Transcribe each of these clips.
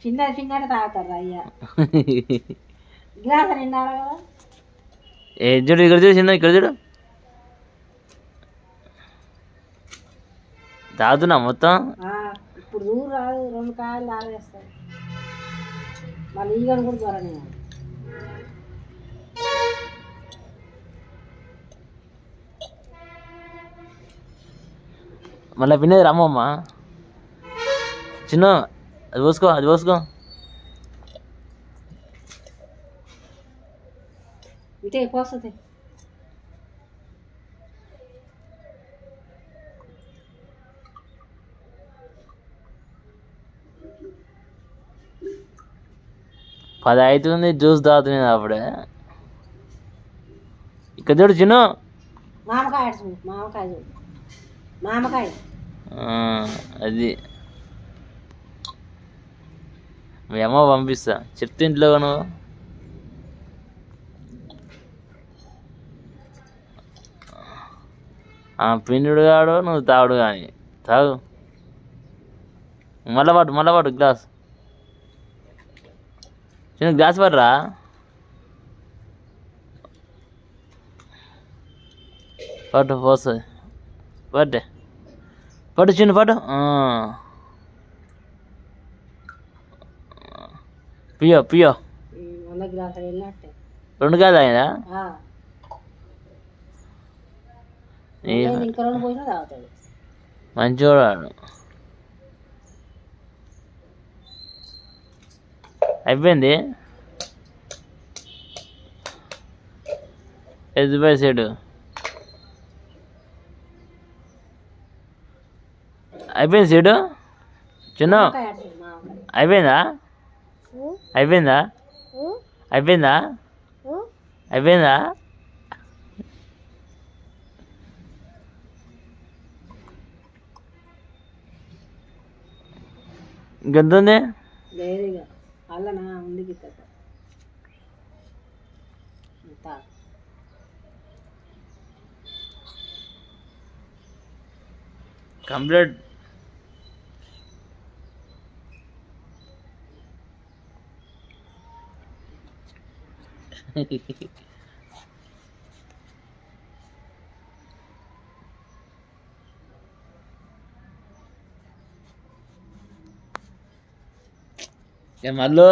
చిన్నది చిన్నది తాగుతారు అయ్యా గ్లాస్ నిండాలి కదా ఏ చూడు ఇక్కడ చూడు చిన్న ఇక్కడ చూడు తాగుతున్నా మొత్తం ఇప్పుడు దూరం రాదు 2 కాయలు తాగేస్తాయి మళ్ళీ ఈగను కూడా త్వరనే మళ్ళీ పిన్నది రమ్మమ్మ చిన్న అది పోసుకో ఇటే ఎక్కువ వస్తుంది పది అవుతుంది జ్యూస్ తాగుతుంది అప్పుడే ఇక్కడ చూడు చిన్న మామకాయ అది మీ అమ్మ పంపిస్తా చెప్తే ఇంట్లో నువ్వు పిండుడు కాడు నువ్వు తాగుడు కానీ తాగు మళ్ళా పట్టు గ్లాస్ చిన్న గ్లాస్ పడరా పట్టు పోస్తుంది పట్టు చిన్న పట్టు పియో 2 కాదు అయినా మంచివాడు అయిపోయింది ఎదుపై సైడు అయిపోయింది సీడు చిన్న అయిపోయిందా ఇంకెంతుంది కంప్లీట్ మళ్ళీ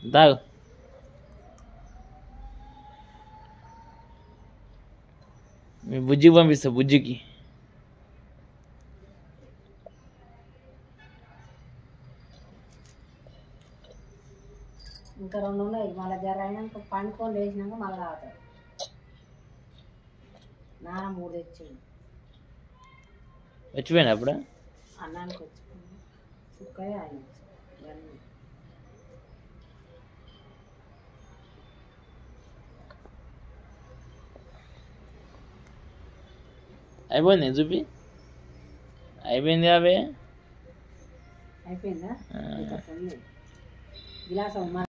తాగు మీ బుజ్జికి పంపిస్తా బుజ్జికి ఇంకా 2 ఉన్నాయి మళ్ళీ జర అయినాక పండుకొని లేచినాక మళ్ళీ తాగుతారు నాన్న 3 తెచ్చిండు వచ్చిపోయినా అప్పుడు అన్నానికి వచ్చుకున్నాను సుక్కయ్య ఆయన అయిపోయింది చూపి అయిపోయింది అవే అయిపోయిందా గిలాసం